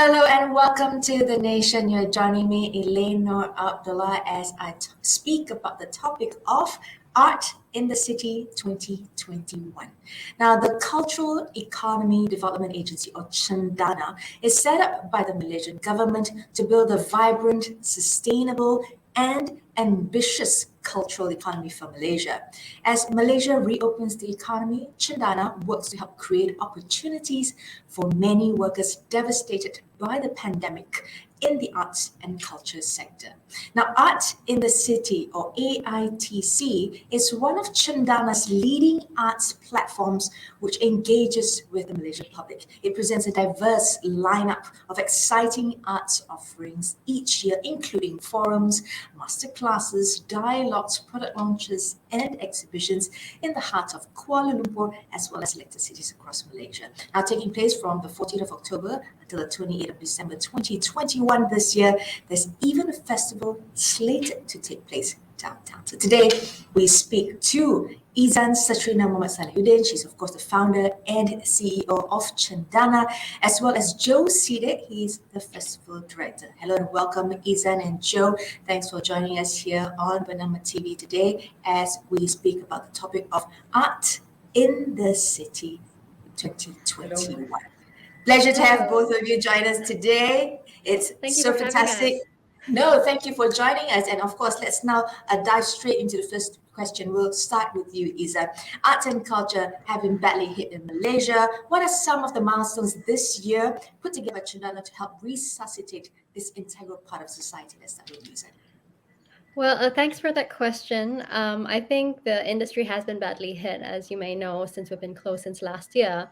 Hello and welcome to The Nation. You're joining me, Elane, Noor, Abdullah, as I speak about the topic of Art in the City 2021. Now, the Cultural Economy Development Agency, or CENDANA, is set up by the Malaysian government to build a vibrant, sustainable, and ambitious cultural economy for Malaysia. As Malaysia reopens the economy, CENDANA works to help create opportunities for many workers devastated by the pandemic in the arts and culture sector. Now, Art in the City, or AITC, is one of CENDANA's leading arts platforms which engages with the Malaysian public. It presents a diverse lineup of exciting arts offerings each year, including forums, masterclasses, dialogues, product launches, and exhibitions in the heart of Kuala Lumpur, as well as selected cities across Malaysia. Now, taking place from the 14th of October until the 28th of December 2021 this year, there's even a festival slated to take place downtown. So today, we speak to IZAN SATRINA SALLEHUDDIN. She's, of course, the founder and CEO of CENDANA, as well as Joe SIDEK. He's the festival director. Hello and welcome, IZAN and Joe. Thanks for joining us here on BERNAMA TV today as we speak about the topic of Art in the City 2021. Hello. Pleasure to have both of you join us today. It's so fantastic. No, thank you for joining us. And of course, let's now dive straight into the first question. We'll start with you, Iza. Arts and culture have been badly hit in Malaysia. What are some of the milestones this year put together by CENDANA to help resuscitate this integral part of society? Let's start with you, Iza. Well, thanks for that question. I think the industry has been badly hit, as you may know, since we've been closed since last year.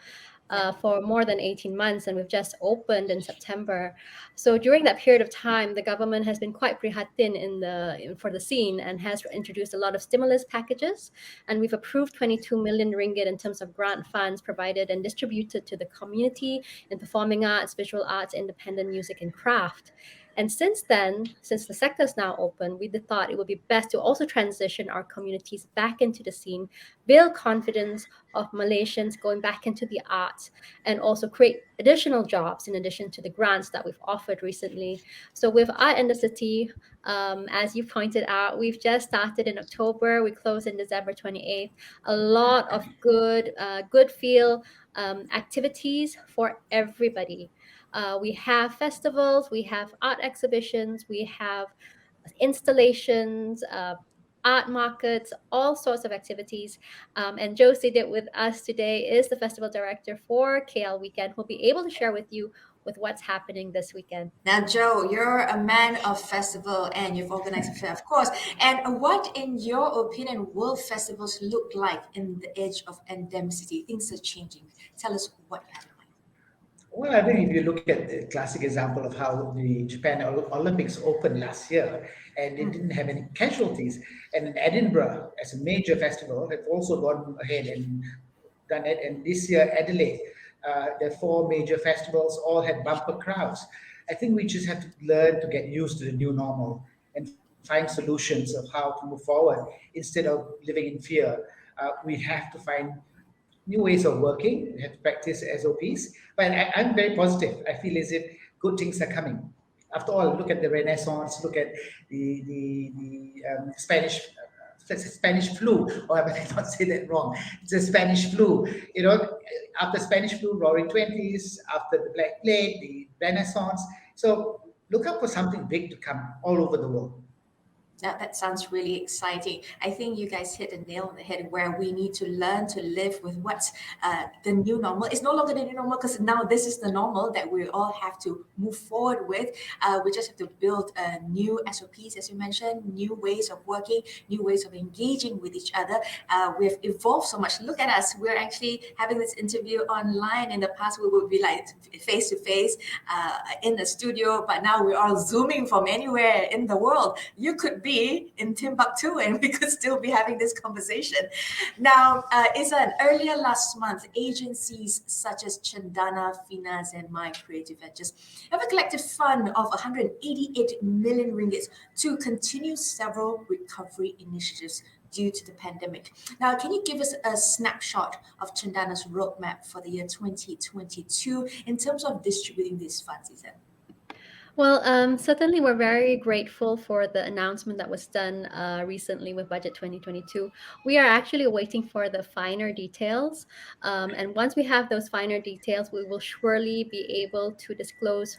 For more than 18 months, and we've just opened in September. So during that period of time, the government has been quite prihatin for the scene and has introduced a lot of stimulus packages. And we've approved 22 million ringgit in terms of grant funds provided and distributed to the community in performing arts, visual arts, independent music, and craft. And since then, since the sector is now open, we thought it would be best to also transition our communities back into the scene, build confidence of Malaysians going back into the arts, and also create additional jobs in addition to the grants that we've offered recently. So with Art in the City, as you pointed out, we've just started in October. We closed in December 28th. A lot of good feel activities for everybody. We have festivals, we have art exhibitions, we have installations, art markets, all sorts of activities. And Joe SIDEK with us today is the festival director for KL Weekend, who'll be able to share with you with what's happening this weekend. Now, Joe, you're a man of festival and you've organized a fair, of course. And what, in your opinion, will festivals look like in the age of endemicity? Things are changing. Tell us what you have. Well, I think if you look at the classic example of how the Japan Olympics opened last year and it didn't have any casualties, and Edinburgh, as a major festival, have also gone ahead and done it. And this year, Adelaide, the four major festivals all had bumper crowds. I think we just have to learn to get used to the new normal and find solutions of how to move forward instead of living in fear. We have to find new ways of working. We have to practice SOPs. But I'm very positive. I feel as if good things are coming. After all, look at the Renaissance, look at the Spanish flu, or I might not say that wrong. It's a Spanish flu. You know, after Spanish flu, Roaring Twenties, after the Black Plague, the Renaissance. So look out for something big to come all over the world. That sounds really exciting. I think you guys hit the nail on the head where we need to learn to live with what's the new normal. It's no longer the new normal because now this is the normal that we all have to move forward with. We just have to build new SOPs, as you mentioned, new ways of working, new ways of engaging with each other. We've evolved so much. Look at us. We're actually having this interview online. In the past, we would be like face-to-face in the studio, but now we're all Zooming from anywhere in the world. You could be in Timbuktu and we could still be having this conversation. Now, Izan, earlier last month, agencies such as CENDANA, Finas, and myFreeview have a collective fund of 188 million ringgit to continue several recovery initiatives due to the pandemic. Now, can you give us a snapshot of Cendana's roadmap for the year 2022 in terms of distributing these funds, Izan? Well, certainly we're very grateful for the announcement that was done recently with Budget 2022. We are actually waiting for the finer details. And once we have those finer details, we will surely be able to disclose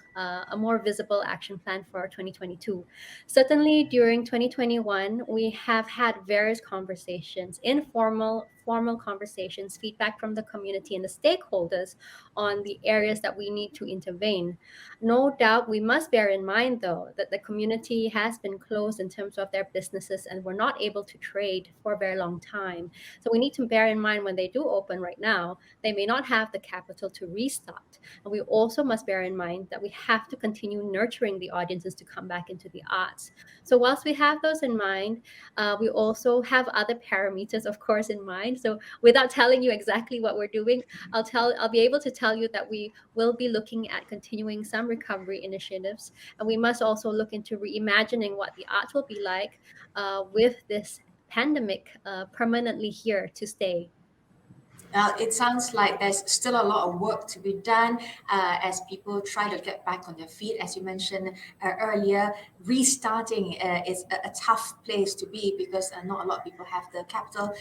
a more visible action plan for 2022. Certainly during 2021, we have had various conversations, informal, formal conversations, feedback from the community and the stakeholders on the areas that we need to intervene. No doubt, we must bear in mind, though, that the community has been closed in terms of their businesses and were not able to trade for a very long time. So we need to bear in mind when they do open right now, they may not have the capital to restart. And we also must bear in mind that we have to continue nurturing the audiences to come back into the arts. So whilst we have those in mind, we also have other parameters, of course, in mind. So without telling you exactly what we're doing, I'll be able to tell you that we will be looking at continuing some recovery initiatives, and we must also look into reimagining what the arts will be like with this pandemic permanently here to stay. It sounds like there's still a lot of work to be done as people try to get back on their feet. As you mentioned earlier, restarting is a tough place to be because not a lot of people have the capital.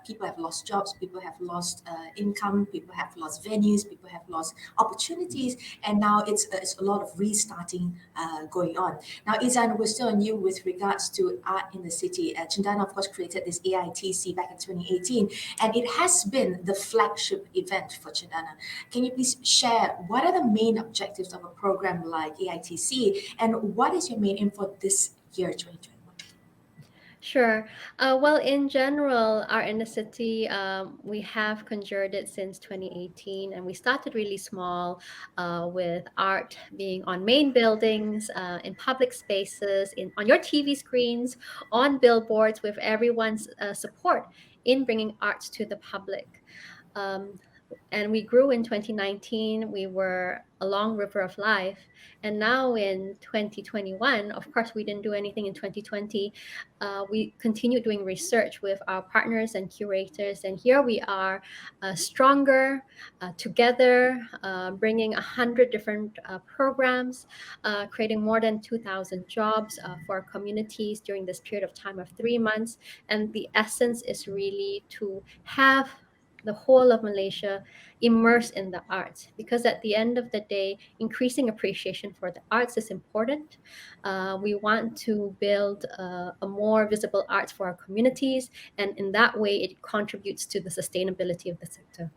People have lost jobs, people have lost income, people have lost venues, people have lost opportunities, and now it's a lot of restarting going on. Now, Izan, we're still on you with regards to art in the city. Cendana, of course, created this AITC back in 2018, and it has been the flagship event for Cendana. Can you please share what are the main objectives of a program like AITC and what is your main aim for this year, 2021? Sure. Well, in general, Art in the City, we have conjured it since 2018, and we started really small with art being on main buildings, in public spaces, on your TV screens, on billboards, with everyone's support in bringing arts to the public. Um, and we grew in 2019. We were along River of Life. And now in 2021, of course, we didn't do anything in 2020. We continued doing research with our partners and curators. And here we are, stronger, together, bringing 100 different programs, creating more than 2,000 jobs for communities during this period of time of 3 months. And the essence is really to have the whole of Malaysia immersed in the arts, because at the end of the day, increasing appreciation for the arts is important. We want to build a more visible arts for our communities, and in that way, it contributes to the sustainability of the sector.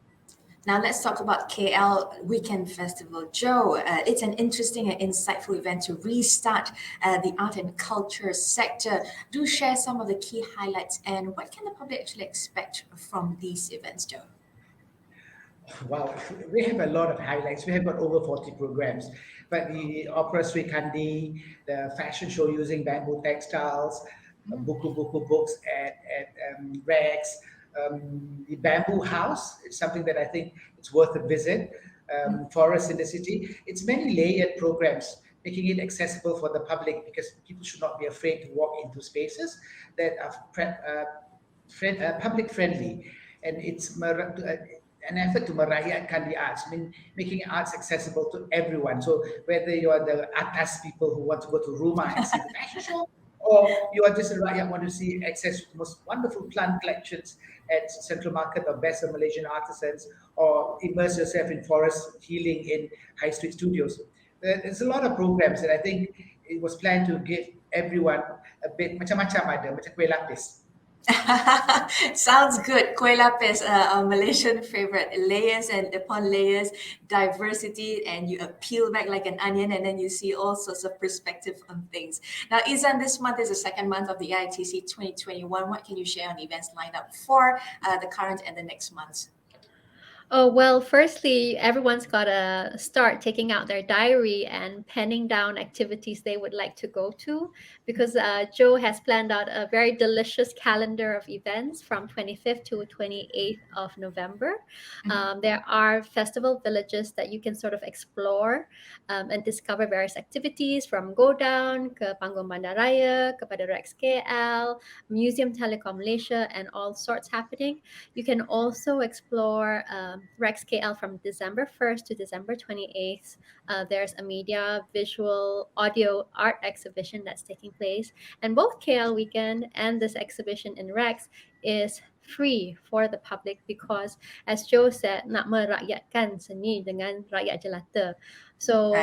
Now let's talk about KL Weekend Festival. Joe, it's an interesting and insightful event to restart the art and culture sector. Do share some of the key highlights and what can the public actually expect from these events, Joe? Wow, we have a lot of highlights. We have got over 40 programs. But the Opera Sri Kandi, the fashion show using bamboo textiles, buku books at Rex, the bamboo house, it's something that I think it's worth a visit. Forest in the city, it's many layered programs, making it accessible for the public because people should not be afraid to walk into spaces that are public friendly. And it's an effort to merakyatkan the arts, making arts accessible to everyone. So whether you are the atas people who want to go to Rumah and see the fashion show, or you are just a rakyat want to see access to the most wonderful plant collections at Central Market or Best of Malaysian Artisans, or immerse yourself in forest healing in High Street Studios. There's a lot of programs that I think it was planned to give everyone a bit macam-macam ada, macam kuih lapis. Sounds good. Kuih lapis, a Malaysian favorite. Layers and upon layers, diversity, and you peel back like an onion, and then you see all sorts of perspective on things. Now, Izan, this month is the second month of the ITC 2021. What can you share on events lined up for the current and the next months? Oh, well, firstly, everyone's got to start taking out their diary and penning down activities they would like to go to because Joe has planned out a very delicious calendar of events from 25th to 28th of November. There are festival villages that you can sort of explore and discover various activities from Go Down ke Panggung Bandaraya, kepada Rex KL, Museum Telekom Malaysia, and all sorts happening. You can also explore Rex KL from December 1st to December 28th. There's a media, visual, audio, art exhibition that's taking place. And both KL Weekend and this exhibition in Rex is free for the public because, as Joe said, nak merakyatkan seni dengan rakyat jelata. So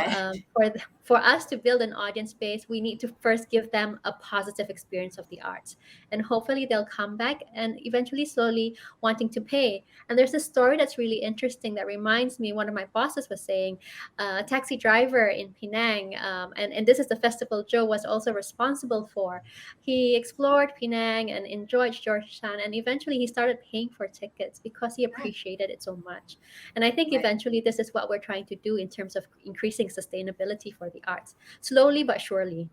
for us to build an audience base, we need to first give them a positive experience of the arts. And hopefully they'll come back and eventually slowly wanting to pay. And there's a story that's really interesting that reminds me, one of my bosses was saying, a taxi driver in Penang, and this is the festival Joe was also responsible for. He explored Penang and enjoyed Georgetown, and eventually he started paying for tickets because he appreciated it so much. And I think eventually this is what we're trying to do in terms of increasing sustainability for the arts, slowly but surely.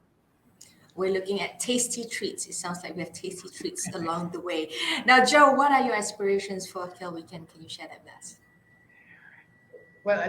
We're looking at tasty treats. It sounds like we have tasty treats along the way. Now, Joe, what are your aspirations for KL Weekend? Can you share that with us? Well,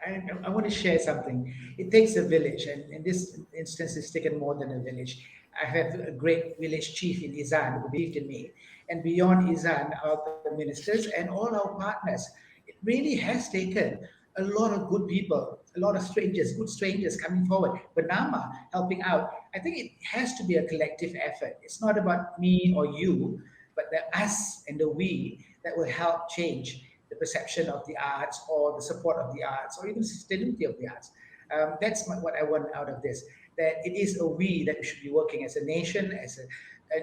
I want to share something. It takes a village, and in this instance, it's taken more than a village. I have a great village chief in IZAN who believed in me. And beyond IZAN, our ministers and all our partners, it really has taken a lot of good people, a lot of strangers, good strangers coming forward. Bernama helping out. I think it has to be a collective effort. It's not about me or you, but the us and the we that will help change the perception of the arts or the support of the arts or even sustainability of the arts. That's what I want out of this, that it is a we that we should be working as a nation,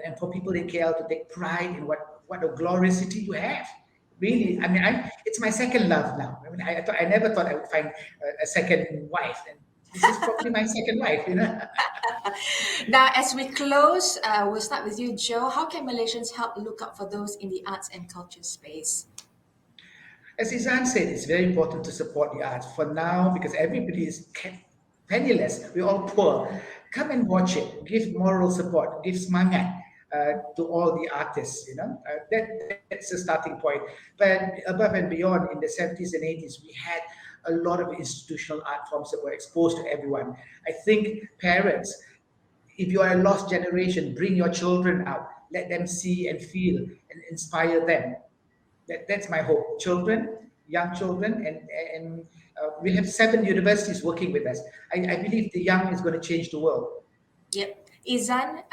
and for people in KL to take pride in what a glorious city you have. Really, I mean, it's my second love now. I mean, I never thought I would find a second wife, and this is probably my second wife, you know. Now, as we close, we'll start with you, Joe. How can Malaysians help look out for those in the arts and culture space? As IZAN said, it's very important to support the arts for now because everybody is penniless. We're all poor. Come and watch it. Give moral support. Give semangat to all the artists. You know, that's the starting point. But above and beyond, in the 70s and 80s, we had a lot of institutional art forms that were exposed to everyone. I think parents, if you are a lost generation, bring your children out. Let them see and feel and inspire them. That's my hope. Children, young children, and we have 7 universities working with us. I believe the young is going to change the world. Yep. IZAN,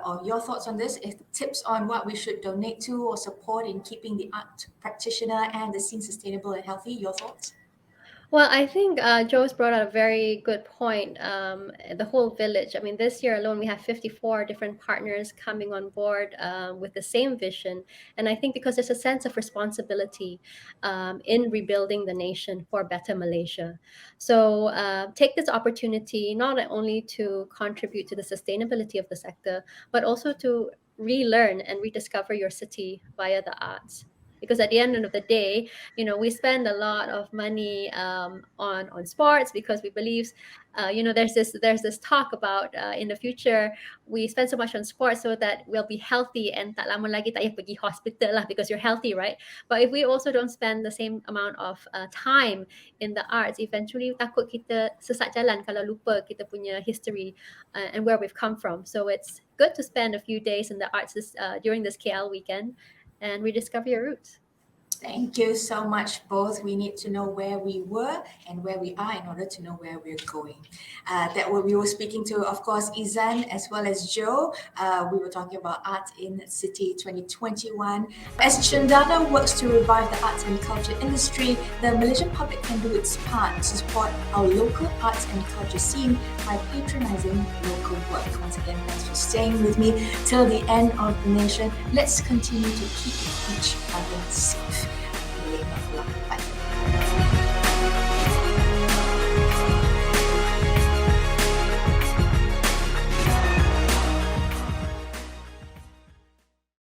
or your thoughts on this? Tips on what we should donate to or support in keeping the art practitioner and the scene sustainable and healthy? Your thoughts? Well, I think Joe's brought out a very good point. The whole village. I mean, this year alone, we have 54 different partners coming on board with the same vision. And I think because there's a sense of responsibility in rebuilding the nation for better Malaysia. So take this opportunity not only to contribute to the sustainability of the sector, but also to relearn and rediscover your city via the arts. Because at the end of the day, you know, we spend a lot of money on sports because we believe, you know, there's this talk about in the future we spend so much on sports so that we'll be healthy and tak lama lagi tak payah pergi hospital lah because you're healthy, right? But if we also don't spend the same amount of time in the arts, eventually takut kita sesat jalan kalau lupa kita punya history and where we've come from. So it's good to spend a few days in the arts during this KL weekend and rediscover your roots. Thank you so much, both. We need to know where we were and where we are in order to know where we're going. We were speaking to, of course, IZAN as well as Joe. We were talking about Art in City 2021. As CENDANA works to revive the arts and culture industry, the Malaysian public can do its part to support our local arts and culture scene by patronizing local work. Once again, thanks for staying with me till the end of the nation. Let's continue to keep each other safe.